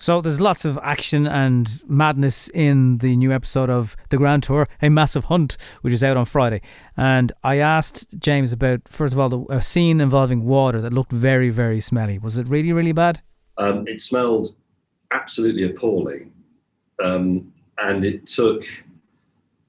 So there's lots of action and madness in the new episode of The Grand Tour, A Massive Hunt, which is out on Friday. And I asked James about, first of all, a scene involving water that looked very, very smelly. Was it really, really bad? It smelled absolutely appalling. And it took...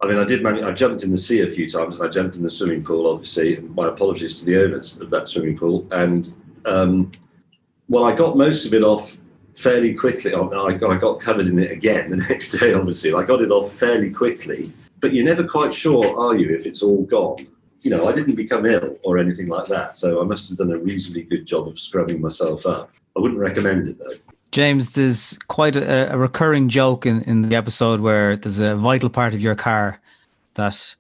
I jumped in the sea a few times, and I jumped in the swimming pool, obviously. My apologies to the owners of that swimming pool. And, I got most of it off fairly quickly. I got covered in it again the next day, obviously. I got it off fairly quickly, but you're never quite sure, are you, if it's all gone? I didn't become ill or anything like that, so I must have done a reasonably good job of scrubbing myself up. I wouldn't recommend it, though. James, there's quite a recurring joke in the episode where there's a vital part of your car that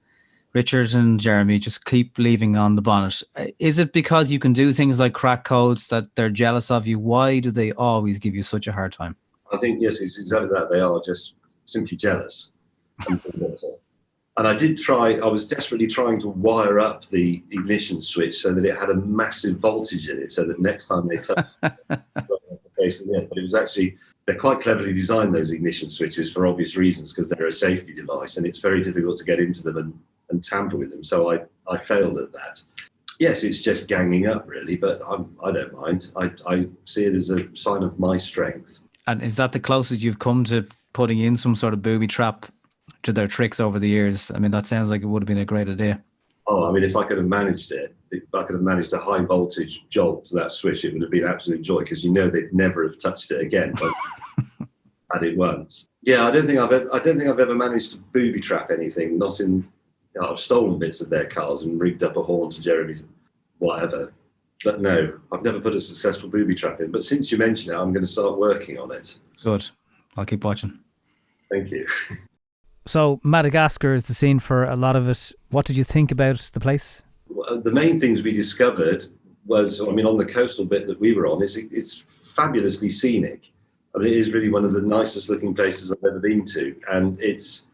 Richard and Jeremy just keep leaving on the bonnet. Is it because you can do things like crack codes that they're jealous of you? Why do they always give you such a hard time? I think, yes, it's exactly that. They are just simply jealous. And I was desperately trying to wire up the ignition switch so that it had a massive voltage in it, so that next time they touch it, but it was actually, they're quite cleverly designed, those ignition switches, for obvious reasons, because they're a safety device and it's very difficult to get into them and tamper with them. So I failed at that. Yes, it's just ganging up, really, but I don't mind. I see it as a sign of my strength. And is that the closest you've come to putting in some sort of booby trap to their tricks over the years? I mean, that sounds like it would have been a great idea. Oh, I mean, if I could have managed it, if I could have managed a high voltage jolt to that switch, it would have been absolute joy, because they'd never have touched it again. But had it once. Yeah, I don't think I've ever managed to booby trap anything. Not in... I've stolen bits of their cars and rigged up a horn to Jeremy's whatever. But no, I've never put a successful booby trap in. But since you mention it, I'm going to start working on it. Good. I'll keep watching. Thank you. So Madagascar is the scene for a lot of it. What did you think about the place? Well, the main things we discovered was, on the coastal bit that we were on, it's fabulously scenic. I mean, it is really one of the nicest looking places I've ever been to. And it's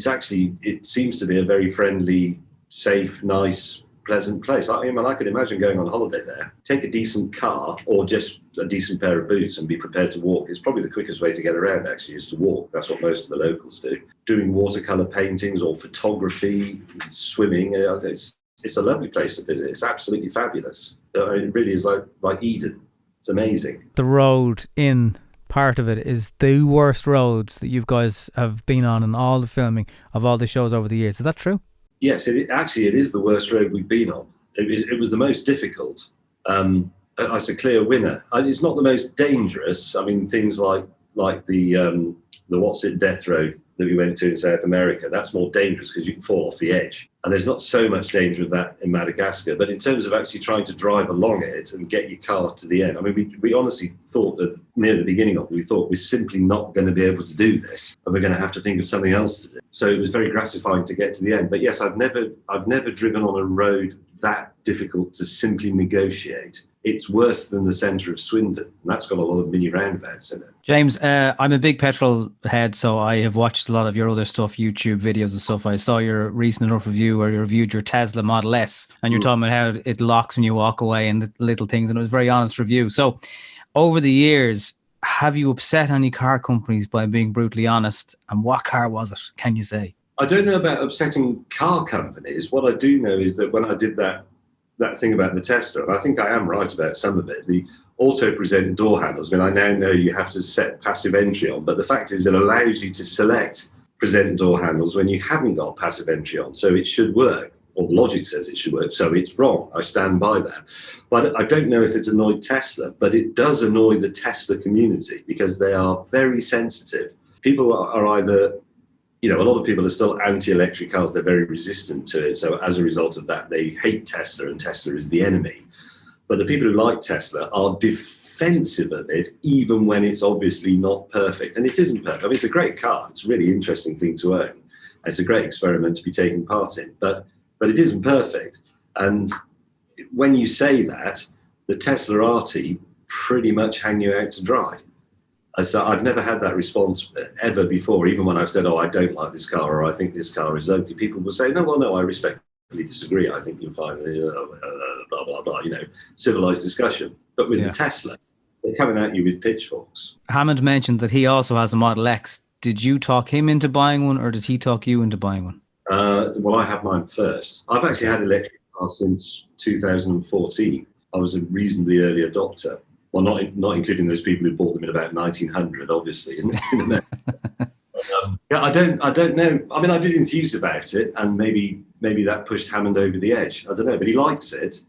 actually, it seems to be a very friendly, safe, nice, pleasant place. I could imagine going on holiday there. Take a decent car or just a decent pair of boots and be prepared to walk. It's probably the quickest way to get around, actually, is to walk. That's what most of the locals do. Doing watercolour paintings or photography, swimming, it's a lovely place to visit. It's absolutely fabulous. It really is like Eden. It's amazing. The road in part of it is the worst roads that you guys have been on in all the filming of all the shows over the years. Is that true? Yes, it is the worst road we've been on. It was the most difficult. It's a clear winner. It's not the most dangerous. I mean, things like the Death Road that we went to in South America, that's more dangerous because you can fall off the edge. And there's not so much danger of that in Madagascar. But in terms of actually trying to drive along it and get your car to the end, I mean, we honestly thought that near the beginning of it, we thought we're simply not going to be able to do this, and we're going to have to think of something else to do. So it was very gratifying to get to the end. But yes, I've never driven on a road that difficult to simply negotiate. It's worse than the centre of Swindon, and that's got a lot of mini roundabouts in it. James, I'm a big petrol head, so I have watched a lot of your other stuff, YouTube videos and stuff. I saw your recent enough review where you reviewed your Tesla Model S, and you're talking about how it locks when you walk away and the little things, and it was a very honest review. So over the years, have you upset any car companies by being brutally honest? And what car was it, can you say? I don't know about upsetting car companies. What I do know is that when I did that thing about the Tesla, and I think I am right about some of it, the auto-present door handles, I now know you have to set passive entry on, but the fact is it allows you to select present door handles when you haven't got passive entry on, so it should work, or the logic says it should work, so it's wrong. I stand by that. But I don't know if it's annoyed Tesla, but it does annoy the Tesla community because they are very sensitive. People are either... a lot of people are still anti-electric cars. They're very resistant to it. So as a result of that, they hate Tesla, and Tesla is the enemy. But the people who like Tesla are defensive of it, even when it's obviously not perfect. And it isn't perfect. I mean, it's a great car. It's a really interesting thing to own. It's a great experiment to be taking part in. But it isn't perfect. And when you say that, the Tesla RT pretty much hang you out to dry. So I've never had that response ever before, even when I've said, I don't like this car, or I think this car is ugly. People will say, no, I respectfully disagree. I think you'll find, blah, blah, blah, civilized discussion. But with the Tesla, they're coming at you with pitchforks. Hammond mentioned that he also has a Model X. Did you talk him into buying one, or did he talk you into buying one? Well, I had mine first. I've actually had electric cars since 2014. I was a reasonably early adopter. Well, not including those people who bought them in about 1900, obviously. Yeah, I don't know. I mean, I did enthuse about it, and maybe that pushed Hammond over the edge. I don't know, but he likes it.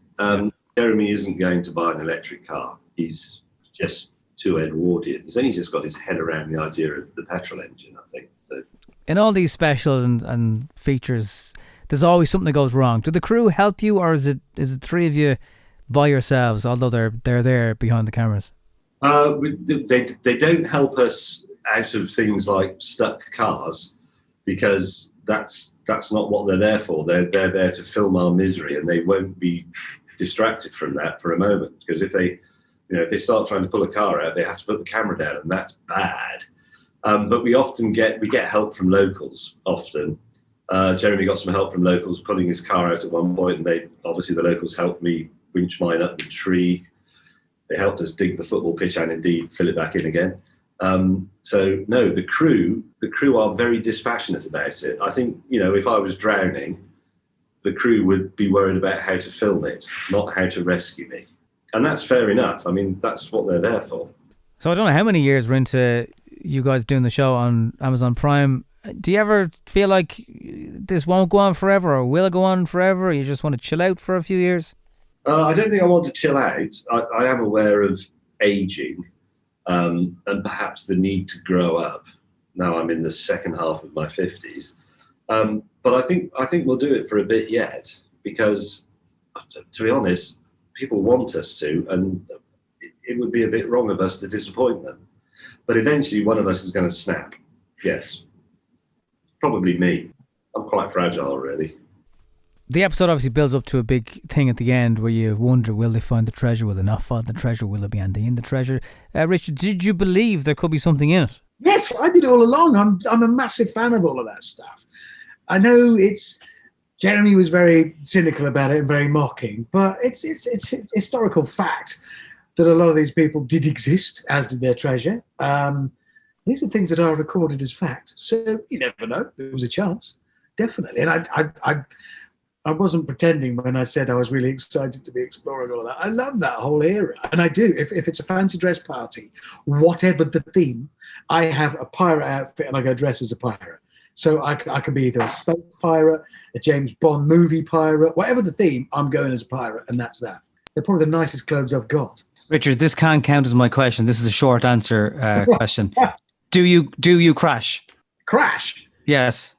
Jeremy isn't going to buy an electric car. He's just too Edwardian. He's only just got his head around the idea of the petrol engine, I think. So, in all these specials and features, there's always something that goes wrong. Do the crew help you, or is it three of you by yourselves, although they're there behind the cameras? They don't help us out of things like stuck cars, because that's not what they're there for. They're there to film our misery, and they won't be distracted from that for a moment, because if they start trying to pull a car out, they have to put the camera down, and that's bad. But we often get help from locals. Often, Jeremy got some help from locals pulling his car out at one point, and the locals helped me winch mine up the tree. They helped us dig the football pitch and indeed fill it back in again. So no, the crew are very dispassionate about it. I think, if I was drowning, the crew would be worried about how to film it, not how to rescue me. And that's fair enough. I mean, that's what they're there for. So I don't know how many years we're into you guys doing the show on Amazon Prime. Do you ever feel like this won't go on forever, or will it go on forever, or you just want to chill out for a few years? I don't think I want to chill out. I am aware of aging, and perhaps the need to grow up. Now I'm in the second half of my 50s. But I think we'll do it for a bit yet, because, to be honest, people want us to, and it would be a bit wrong of us to disappoint them. But eventually one of us is going to snap. Yes. Probably me. I'm quite fragile, really. The episode obviously builds up to a big thing at the end where you wonder, will they find the treasure? Will they not find the treasure? Will there be anything in the treasure? Richard, did you believe there could be something in it? Yes, I did all along. I'm a massive fan of all of that stuff. I know Jeremy was very cynical about it and very mocking, but it's historical fact that a lot of these people did exist, as did their treasure. These are things that are recorded as fact. So you never know. There was a chance, definitely. And I wasn't pretending when I said I was really excited to be exploring all that. I love that whole era. And I do. If it's a fancy dress party, whatever the theme, I have a pirate outfit and I go dress as a pirate. So I can be either a space pirate, a James Bond movie pirate, whatever the theme, I'm going as a pirate, and that's that. They're probably the nicest clothes I've got. Richard, this can't count as my question. This is a short answer question. Do you crash? Crash? Yes.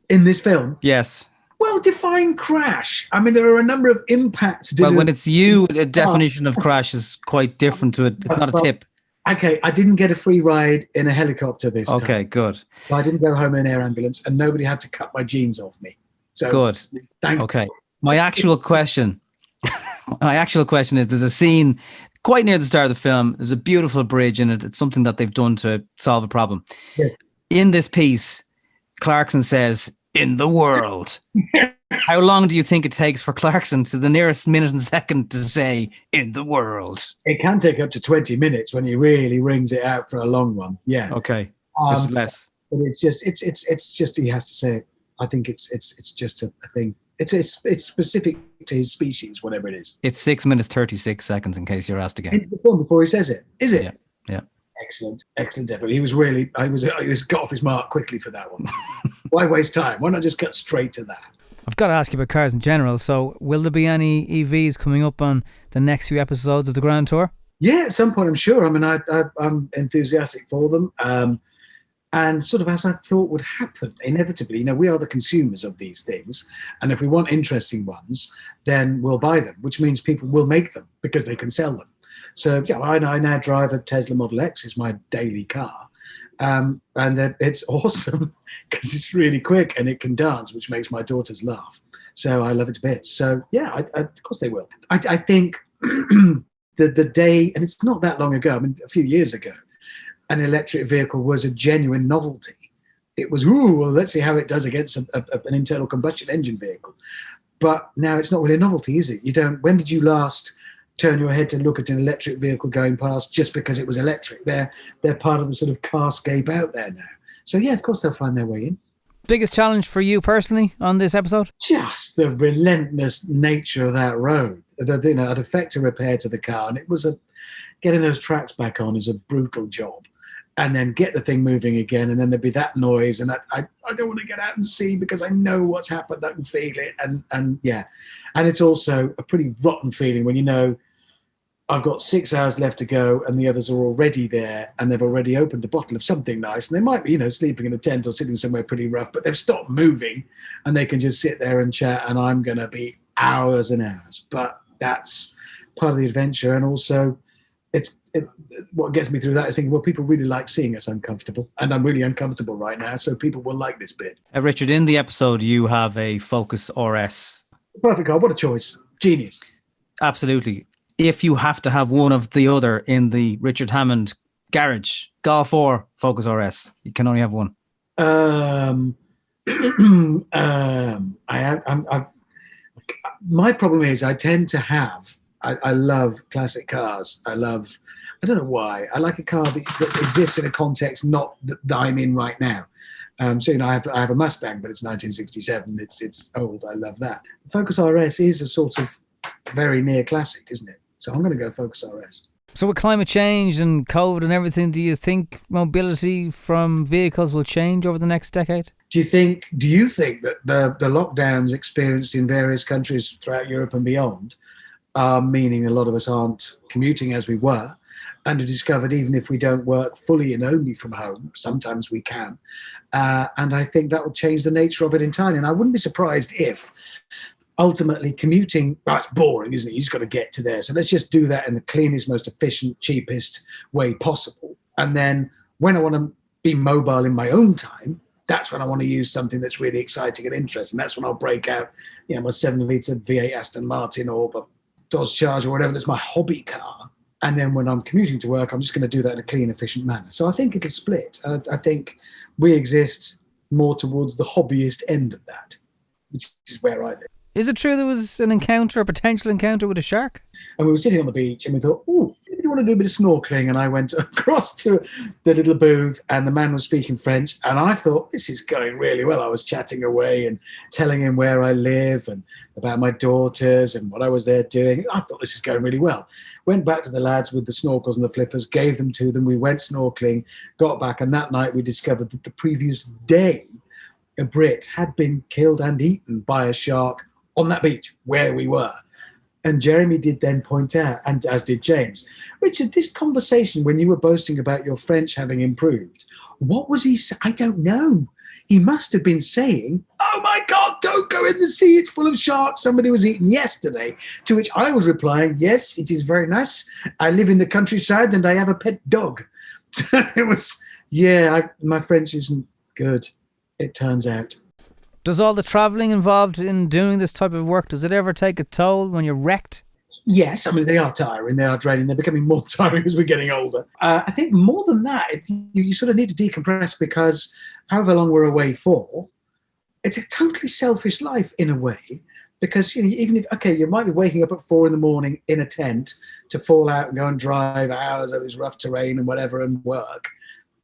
In this film? Yes. Well, define crash. I mean, there are a number of impacts. Well, when it's you, the definition of crash is quite different to it. It's not a tip. Okay, I didn't get a free ride in a helicopter this time. Okay, good. So I didn't go home in an air ambulance, and nobody had to cut my jeans off me. So good. Okay. My actual question is, there's a scene quite near the start of the film. There's a beautiful bridge in it. It's something that they've done to solve a problem. Yes. In this piece, Clarkson says, "In the world." How long do you think it takes for Clarkson to the nearest minute and second to say "in the world"? It can take up to 20 minutes when he really rings it out for a long one. Yeah. Okay. Less. But it's just he has to say it. I think it's just a thing. It's specific to his species, whatever it is. It's 6 minutes 36 seconds, in case you're asked again. Into the film before he says it. Is it? Yeah. Excellent effort. He was got off his mark quickly for that one. Why waste time? Why not just cut straight to that? I've got to ask you about cars in general. So will there be any EVs coming up on the next few episodes of the Grand Tour? Yeah, at some point, I'm sure. I mean, I'm enthusiastic for them. And sort of as I thought would happen, inevitably, we are the consumers of these things. And if we want interesting ones, then we'll buy them, which means people will make them because they can sell them. So yeah, I now drive a Tesla Model X. It's my daily car. And it's awesome because it's really quick and it can dance, which makes my daughters laugh. So I love it to bits. So yeah, of course they will. I think the day, and it's not that long ago, I mean, a few years ago, an electric vehicle was a genuine novelty. It was, let's see how it does against an internal combustion engine vehicle. But now it's not really a novelty, is it? When did you last turn your head to look at an electric vehicle going past just because it was electric. They're part of the sort of carscape out there now. So yeah, of course they'll find their way in. Biggest challenge for you personally on this episode? Just the relentless nature of that road. You know, I'd effect a repair to the car, and it was getting those tracks back on is a brutal job. And then get the thing moving again, and then there'd be that noise, and I don't want to get out and see because I know what's happened. I can feel it, and yeah, and it's also a pretty rotten feeling when you know I've got 6 hours left to go, and the others are already there, and they've already opened a bottle of something nice, and they might be, you know, sleeping in a tent or sitting somewhere pretty rough, but they've stopped moving, and they can just sit there and chat, and I'm going to be hours and hours. But that's part of the adventure, and also what gets me through that is thinking, well, people really like seeing us uncomfortable, and I'm really uncomfortable right now, so people will like this bit. Richard, in the episode, you have a Focus RS. Perfect car. What a choice. Genius. Absolutely. If you have to have one of the other in the Richard Hammond garage, Golf or Focus RS, you can only have one. My problem is I tend to have, I love classic cars. I don't know why. I like a car that exists in a context not that I'm in right now. So, you know, I have a Mustang, but it's 1967. It's old. I love that. Focus RS is a sort of very near classic, isn't it? So I'm going to go Focus RS. So with climate change and COVID and everything, do you think mobility from vehicles will change over the next decade? Do you think that the lockdowns experienced in various countries throughout Europe and beyond are meaning a lot of us aren't commuting as we were, and have discovered even if we don't work fully and only from home, sometimes we can. And I think that will change the nature of it entirely. And I wouldn't be surprised if ultimately commuting, well, it's boring, isn't it? You just got to get to there. So let's just do that in the cleanest, most efficient, cheapest way possible. And then when I want to be mobile in my own time, that's when I want to use something that's really exciting and interesting. That's when I'll break out, you know, my 7-litre V8 Aston Martin or a Dodge Charger or whatever that's my hobby car. And then when I'm commuting to work, I'm just going to do that in a clean, efficient manner. So I think it'll split. I think we exist more towards the hobbyist end of that, which is where I live. Is it true there was a potential encounter with a shark? And we were sitting on the beach and we thought, oh, maybe you want to do a bit of snorkeling? And I went across to the little booth and the man was speaking French. And I thought, this is going really well. I was chatting away and telling him where I live and about my daughters and what I was there doing. I thought this is going really well. Went back to the lads with the snorkels and the flippers, gave them to them. We went snorkeling, got back. And that night we discovered that the previous day, a Brit had been killed and eaten by a shark on that beach where we were. And Jeremy did then point out, and as did James, Richard, this conversation when you were boasting about your French having improved, what was he saying? I don't know. He must have been saying, oh my God, don't go in the sea. It's full of sharks. Somebody was eaten yesterday. To which I was replying, yes, it is very nice. I live in the countryside and I have a pet dog. It was, my French isn't good, it turns out. Does all the travelling involved in doing this type of work, does it ever take a toll when you're wrecked? Yes, I mean, they are tiring, they are draining, they're becoming more tiring as we're getting older. I think more than that, you sort of need to decompress because however long we're away for, it's a totally selfish life in a way. Because, you know, even if, okay, you might be waking up at 4 a.m. in a tent to fall out and go and drive hours over this rough terrain and whatever and work.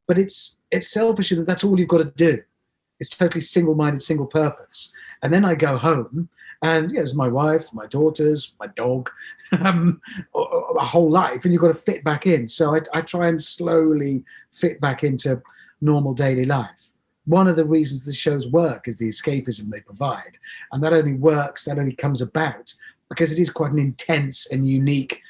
But it's selfish and that's all you've got to do. It's totally single-minded, single purpose. And then I go home and there's my wife, my daughters, my dog, a whole life, and you've got to fit back in. So I try and slowly fit back into normal daily life. One of the reasons the shows work is the escapism they provide. And that only comes about because it is quite an intense and unique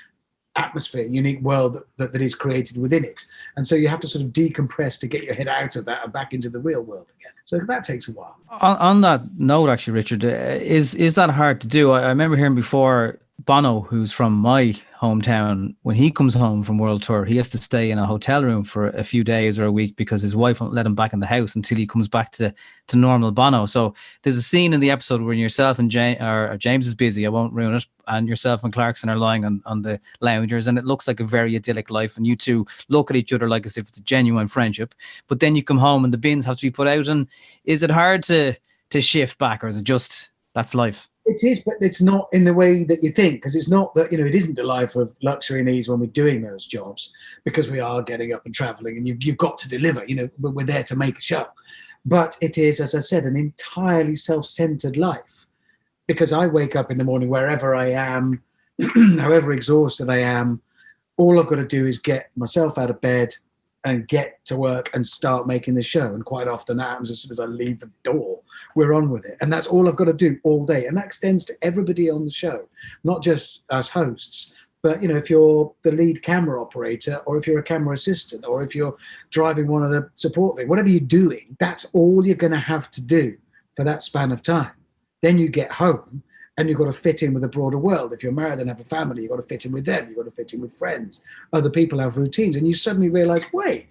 atmosphere, unique world that is created within it. And so you have to sort of decompress to get your head out of that and back into the real world again. So that takes a while. On that note, actually, Richard, is that hard to do? I remember hearing before Bono, who's from my hometown, when he comes home from World Tour, he has to stay in a hotel room for a few days or a week because his wife won't let him back in the house until he comes back to normal Bono. So there's a scene in the episode where yourself and James is busy, I won't ruin it, and yourself and Clarkson are lying on the loungers, and it looks like a very idyllic life, and you two look at each other like as if it's a genuine friendship. But then you come home and the bins have to be put out, and is it hard to shift back, or is it just that's life? It is, but it's not in the way that you think, because it's not that, it isn't the life of luxury and ease when we're doing those jobs, because we are getting up and traveling and you've got to deliver, we're there to make a show. But it is, as I said, an entirely self-centered life, because I wake up in the morning wherever I am, however exhausted I am, all I've got to do is get myself out of bed and get to work and start making the show. And quite often that happens as soon as I leave the door, we're on with it. And that's all I've got to do all day. And that extends to everybody on the show, not just us hosts, but, if you're the lead camera operator, or if you're a camera assistant, or if you're driving one of the support things, whatever you're doing, that's all you're going to have to do for that span of time. Then you get home and you've got to fit in with a broader world. If you're married and have a family, you've got to fit in with them. You've got to fit in with friends. Other people have routines. And you suddenly realize, wait,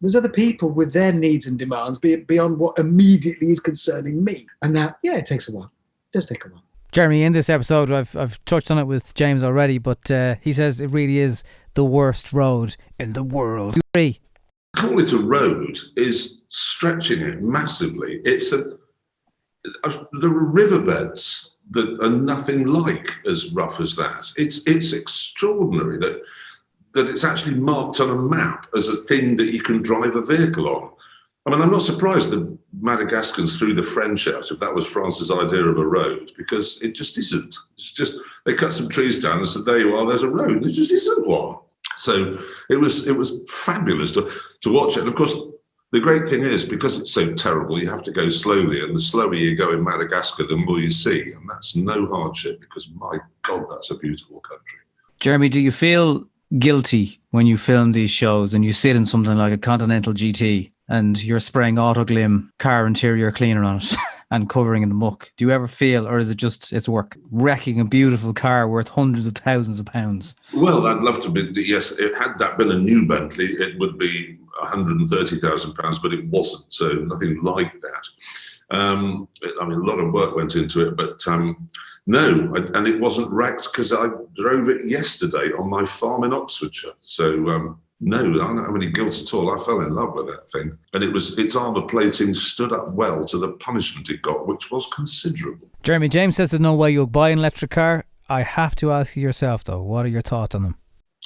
there's other people with their needs and demands beyond what immediately is concerning me. And that, it takes a while. It does take a while. Jeremy, in this episode, I've touched on it with James already, but he says it really is the worst road in the world. Do you agree? Call it a road is stretching it massively. There are riverbeds that are nothing like as rough as that. It's extraordinary that it's actually marked on a map as a thing that you can drive a vehicle on. I mean, I'm not surprised that Madagascans threw the French out if that was France's idea of a road, because it just isn't. It's just, they cut some trees down and said, there you are, there's a road. There just isn't one. So it was fabulous to watch it. And of course, the great thing is, because it's so terrible, you have to go slowly, and the slower you go in Madagascar, the more you see, and that's no hardship, because my God, that's a beautiful country. Jeremy, do you feel guilty when you film these shows and you sit in something like a Continental GT and you're spraying Autoglim car interior cleaner on it and covering in the muck? Do you ever feel, or is it just it's work, wrecking a beautiful car worth hundreds of thousands of pounds? Well, I'd love to be, yes, had that been a new Bentley, it would be £130,000, but it wasn't, so nothing like that. I mean, a lot of work went into it, but no, and it wasn't wrecked because I drove it yesterday on my farm in Oxfordshire. So no, I don't have any guilt at all. I fell in love with that thing, and its armour plating stood up well to the punishment it got, which was considerable. Jeremy, James says there's no way you'll buy an electric car. I have to ask you yourself, though, what are your thoughts on them?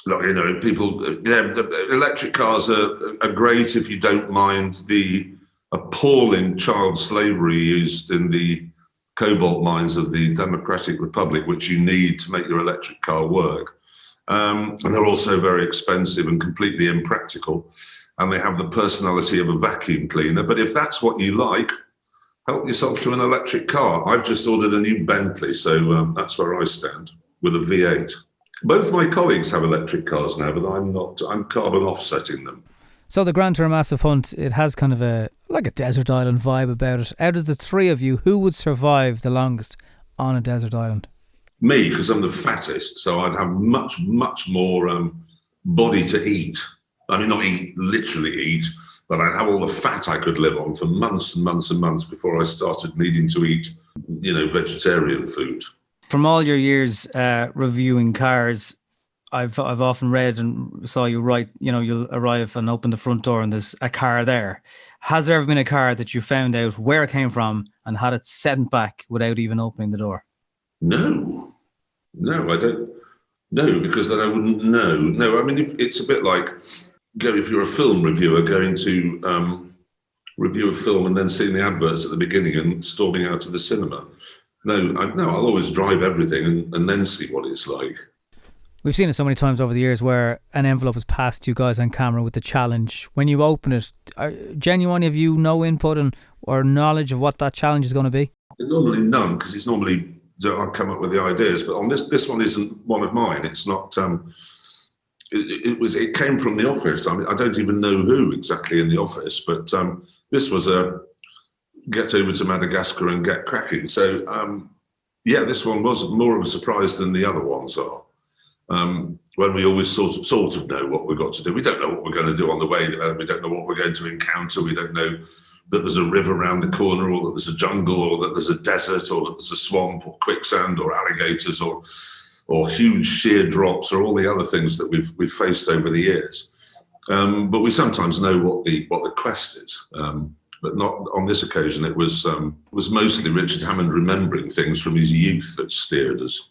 Look, people, electric cars are great if you don't mind the appalling child slavery used in the cobalt mines of the Democratic Republic, which you need to make your electric car work. And they're also very expensive and completely impractical. And they have the personality of a vacuum cleaner. But if that's what you like, help yourself to an electric car. I've just ordered a new Bentley, so that's where I stand, with a V8. Both my colleagues have electric cars now, but I'm not. I'm carbon offsetting them. So the Gran Tour Massive Hunt, it has kind of a desert island vibe about it. Out of the three of you, who would survive the longest on a desert island? Me, because I'm the fattest, so I'd have much, much more body to eat. I mean, not literally eat, but I'd have all the fat I could live on for months and months and months before I started needing to eat, vegetarian food. From all your years reviewing cars, I've often read and saw you write, you'll arrive and open the front door and there's a car there. Has there ever been a car that you found out where it came from and had it sent back without even opening the door? No, I don't. No, because then I wouldn't know. No, I mean, it's a bit like, if you're a film reviewer going to review a film and then seeing the adverts at the beginning and storming out to the cinema. No, I'll always drive everything and then see what it's like. We've seen it so many times over the years where an envelope is passed to you guys on camera with the challenge. When you open it, genuinely have you no input or knowledge of what that challenge is going to be? Normally none, because it's normally I come up with the ideas. But on this one isn't one of mine. It's not. It came from the office. I mean, I don't even know who exactly in the office, but this was a get over to Madagascar and get cracking. So this one was more of a surprise than the other ones are. When we always sort of know what we've got to do. We don't know what we're going to do on the way there. We don't know what we're going to encounter. We don't know that there's a river around the corner, or that there's a jungle, or that there's a desert, or that there's a swamp, or quicksand, or alligators, or huge sheer drops, or all the other things that we've faced over the years. But we sometimes know what the quest is. but not on this occasion. It was mostly Richard Hammond remembering things from his youth that steered us.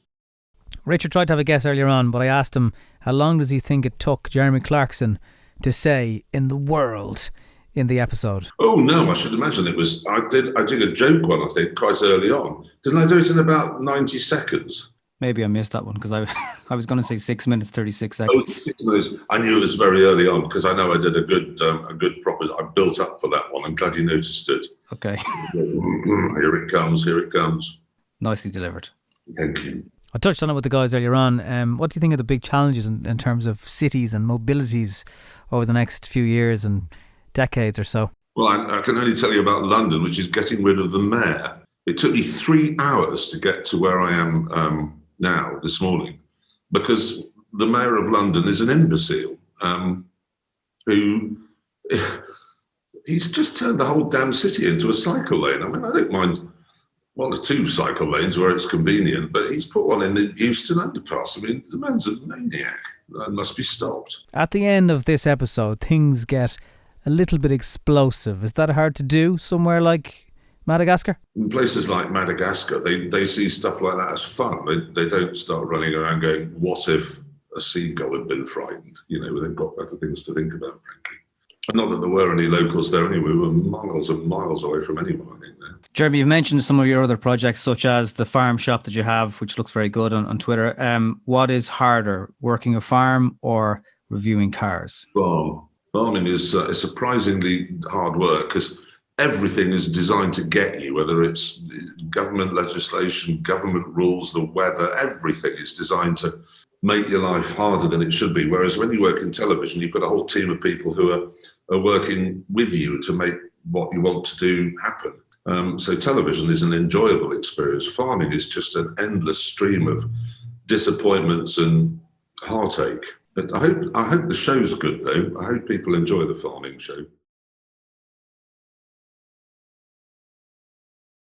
Richard tried to have a guess earlier on, but I asked him, how long does he think it took Jeremy Clarkson to say "in the world" in the episode? Oh no, I should imagine it was. I did a joke one, I think, quite early on. Didn't I do it in about 90 seconds? Maybe I missed that one because I was going to say 6 minutes 36 Oh, seconds. 6 minutes. I knew it was very early on because I know I did a good proper. I built up for that one. I'm glad you noticed it. Okay, Here it comes. Here it comes. nicely delivered. Thank you. I touched on it with the guys earlier on. What do you think are the big challenges in terms of cities and mobilities over the next few years and decades or so? Well, I can only tell you about London, which is getting rid of the mayor. It took me 3 hours to get to where I am now this morning, because the mayor of London is an imbecile who he's just turned the whole damn city into a cycle lane. I mean, I don't mind one or two cycle lanes where it's convenient, but he's put one in the Euston underpass. I mean, the man's a maniac. That must be stopped. At the end of this episode, things get a little bit explosive. Is that hard to do somewhere like Madagascar? In places like Madagascar, they see stuff like that as fun. They don't start running around going, what if a seagull had been frightened? You know, they've got better things to think about, frankly. And not that there were any locals there anyway. We were miles and miles away from anyone, I think, there. Jeremy, you've mentioned some of your other projects, such as the farm shop that you have, which looks very good on Twitter. What is harder, working a farm or reviewing cars? Farming is surprisingly hard work because everything is designed to get you, whether it's government legislation, government rules, the weather, everything is designed to make your life harder than it should be. Whereas when you work in television, you've got a whole team of people who are working with you to make what you want to do happen. So television is an enjoyable experience. Farming is just an endless stream of disappointments and heartache. But I hope the show's good, though. I hope people enjoy the farming show.